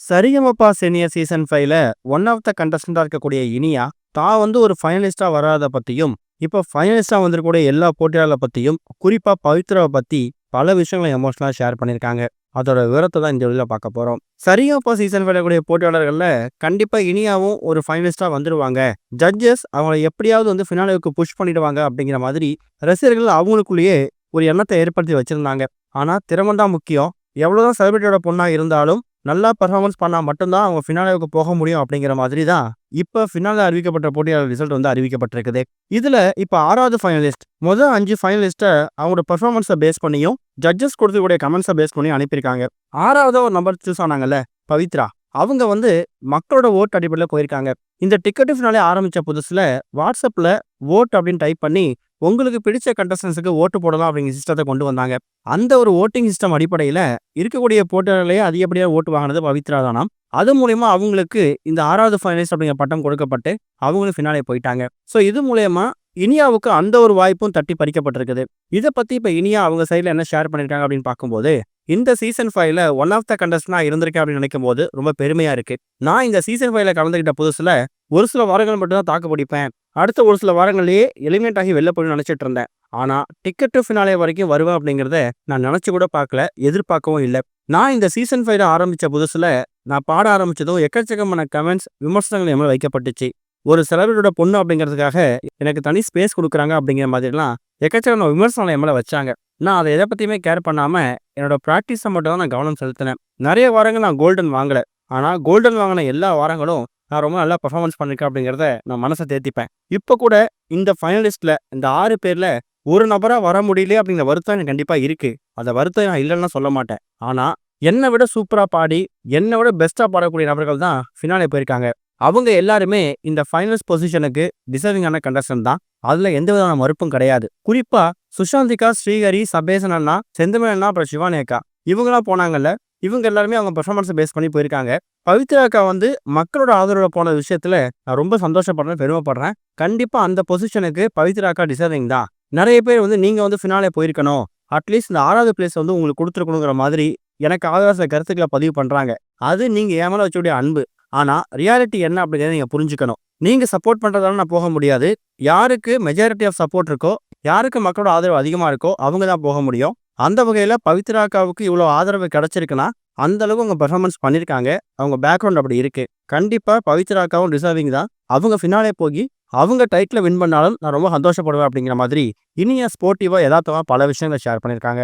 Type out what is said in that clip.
Sa Re Ga Ma Pa senior season 5ல one of the கண்டஸ்டண்டா இருக்கக்கூடிய இனியா, தான் வந்து ஒரு ஃபைனலிஸ்ட்டா வராத பத்தியும், இப்போ ஃபைனலிஸ்ட்டா வந்திருக்கக்கூடிய எல்லா போட்டியாளர்கள பத்தியும், குறிப்பா பவித்ராவ பத்தி பல விஷயங்கள எமோஷனலா ஷேர் பண்ணியிருக்காங்க. அதோட விவரத்த தான் இந்த வீடியோல பார்க்க போறோம். சரிகமபா சீசன் 5ல கூடிய போட்டியாளர்கள்ல கண்டிப்பா இனியாவும் ஒரு ஃபைனலிஸ்ட்டா வந்துருவாங்க. ஜட்ஜஸ் அவங்கள எப்படியாவது வந்து ஃபினாலேவுக்கு புஷ் பண்ணிடுவாங்க அப்படிங்கிற மாதிரி ரசிகர்கள் அவங்களுக்குள்ளேயே ஒரு எண்ணத்த ஏற்படுத்தி வச்சிருந்தாங்க. ஆனா திறமை தான் முக்கியம். எவ்வளவுதான் செலிபிரிட்டியோட பொண்ணா இருந்தாலும் நல்லா பெர்ஃபார்மன்ஸ் பண்ணா மட்டும் தான் அவங்க ஃபினாலேவுக்கு போக முடியும் அப்படிங்கிற மாதிரி தான் இப்ப ஃபினாலே அறிவிக்கப்பட்ட போட்டியாளர் ரிசல்ட் வந்து அறிவிக்கப்பட்டிருக்குது. இதுல இப்ப 6வது ஃபைனலிஸ்ட் முதல் 5 ஃபைனலிஸ்ட அவங்களோட பெர்ஃபார்மன்ஸை பேஸ் பண்ணியும் ஜட்ஜஸ் கொடுக்கக்கூடிய கமெண்ட்ஸை பேஸ் பண்ணி அனுப்பியிருக்காங்க. 6வது ஒரு நம்பர் சூஸ் ஆனாங்கல்ல பவித்ரா, அவங்க வந்து மக்களோட ஓட் அடிப்படையில் போயிருக்காங்க. இந்த டிக்கெட் ஃபினாலே ஆரம்பிச்ச புதுசுல வாட்ஸ்அப்ல ஓட் அப்படின்னு டைப் பண்ணி உங்களுக்கு பிடிச்ச கண்டஸ்டன்ஸுக்கு ஓட்டு போடலாம் அப்படிங்கிற சிஸ்டத்தை கொண்டு வந்தாங்க. அந்த ஒரு ஓட்டிங் சிஸ்டம் அடிப்படையில இருக்கக்கூடிய போட்டியாளர்களே அதிகப்படியாக ஓட்டு வாங்கினது பவித்ரா தானாம். அது மூலயமா அவங்களுக்கு இந்த 6வது ஃபைனலிஸ்ட் அப்படிங்கிற பட்டம் கொடுக்கப்பட்டு அவங்களும் ஃபினாலே போயிட்டாங்க. ஸோ இது மூலயமா இனியாவுக்கு அந்த ஒரு வாய்ப்பும் தட்டி பறிக்கப்பட்டிருக்குது. இதை பத்தி இப்ப இனியா அவங்க சைட்ல என்ன ஷேர் பண்ணிருக்காங்க அப்படின்னு பார்க்கும்போது, இந்த சீசன் 5ல ஒன் ஆஃப் த கண்டஸ்டன்டா இருந்திருக்கேன் அப்படின்னு நினைக்கும் போது ரொம்ப பெருமையா இருக்கு. நான் இந்த சீசன் 5ல கலந்துகிட்ட புதுசுல ஒரு சில வாரங்கள் மட்டும் தான் தாக்கு பிடிப்பேன். அடுத்த ஒரு சில வாரங்கள்லயே எலிமினேட் ஆகி வெளில போய் நினைச்சிட்டு இருந்தேன். ஆனா டிக்கெட் டு ஃபினாலே வரைக்கும் வருவேன் அப்படிங்கிறத நான் நினைச்சு கூட பார்க்கல, எதிர்பார்க்கவும் இல்லை. நான் இந்த சீசன் 5ல ஆரம்பிச்ச புதுசுல நான் பாட ஆரம்பிச்சதும் எக்கச்சக்கமான கமெண்ட்ஸ், விமர்சனங்கள் என் மேல வைக்கப்பட்டுச்சு. ஒரு செலிபிரிட்டியோட பொண்ணு அப்படிங்கிறதுக்காக எனக்கு தனி ஸ்பேஸ் கொடுக்குறாங்க அப்படிங்கிற மாதிரிலாம் எக்கச்சக்கமான விமர்சனங்களை என் மேல வச்சாங்க. நான் அதை எதை பத்தியுமே கேர் பண்ணாம என்னோட ப்ராக்டிஸை மட்டும் தான் நான் கவனம் செலுத்தினேன். நிறைய வாரங்கள் நான் கோல்டன் வாங்கல. ஆனா கோல்டன் வாங்கின எல்லா வாரங்களும் நான் ரொம்ப நல்லா பெர்ஃபார்மன்ஸ் பண்ணிருக்கேன் அப்படிங்கிறத நான் மனசை தேத்திப்பேன். இப்போ கூட இந்த ஃபைனலிஸ்ட்ல இந்த 6 பேர்ல ஒரு நபரா வர முடியலையே அப்படிங்கிற வருத்தம் எனக்கு கண்டிப்பா இருக்கு. அந்த வருத்தம் நான் இல்லைன்னு சொல்ல மாட்டேன். ஆனா என்னை விட சூப்பரா பாடி என்னை விட பெஸ்டா பாடக்கூடிய நபர்கள் தான் ஃபினாலே போயிருக்காங்க. அவங்க எல்லாருமே இந்த ஃபைனல்ஸ் பொசிஷனுக்கு டிசர்விங்கான கண்டஸ்டன்ட் தான். அதுல எந்த விதமான மறுப்பும் கிடையாது. குறிப்பா சுஷாந்திகா, ஸ்ரீஹரி, சபேசன் அண்ணா, செந்தமிழ் அண்ணா, அப்புறம் சிவானேக்கா இவங்களாம் போனாங்கல்ல, இவங்க எல்லாருமே அவங்க பெர்ஃபார்மன்ஸை பேஸ் பண்ணி போயிருக்காங்க. பவித்ரா அக்கா வந்து மக்களோட ஆதரவு போன விஷயத்துல நான் ரொம்ப சந்தோஷப்படுறேன், பெருமைப்படுறேன். கண்டிப்பா அந்த பொசிஷனுக்கு பவித்ரா அக்கா டிசர்விங் தான். நிறைய பேர் வந்து நீங்க வந்து ஃபினாலே போயிருக்கணும், அட்லீஸ்ட் இந்த 6வது பிளேஸ் வந்து உங்களுக்கு கொடுத்துருக்கணுங்கிற மாதிரி எனக்கு ஆகாச கருத்துக்களை பதிவு பண்றாங்க. அது நீங்க என் மேல வச்சக்கூடிய அன்பு. ஆனா ரியாலிட்டி என்ன அப்படிங்கிறத நீங்க புரிஞ்சுக்கணும். நீங்க சப்போர்ட் பண்றதால நான் போக முடியாது. யாருக்கு மெஜாரிட்டி ஆஃப் சப்போர்ட் இருக்கோ, யாருக்கு மக்களோட ஆதரவு அதிகமா இருக்கோ அவங்க தான் போக முடியும். அந்த வகையில பவித்ரா அக்காவுக்கு இவ்வளோ ஆதரவு கிடைச்சிருக்குன்னா அந்த அளவுக்கு அவங்க பெர்ஃபார்மன்ஸ் பண்ணியிருக்காங்க. அவங்க பேக்ரவுண்ட் அப்படி இருக்கு. கண்டிப்பா பவித்ரா அக்காவும் டிசர்விங் தான். அவங்க ஃபினாலே போய் அவங்க டைட்டில் வின் பண்ணாலும் நான் ரொம்ப சந்தோஷப்படுவேன் அப்படிங்கிற மாதிரி இனியா ஸ்போர்ட்டிவா யதார்த்தமா பல விஷயங்களை ஷேர் பண்ணியிருக்காங்க.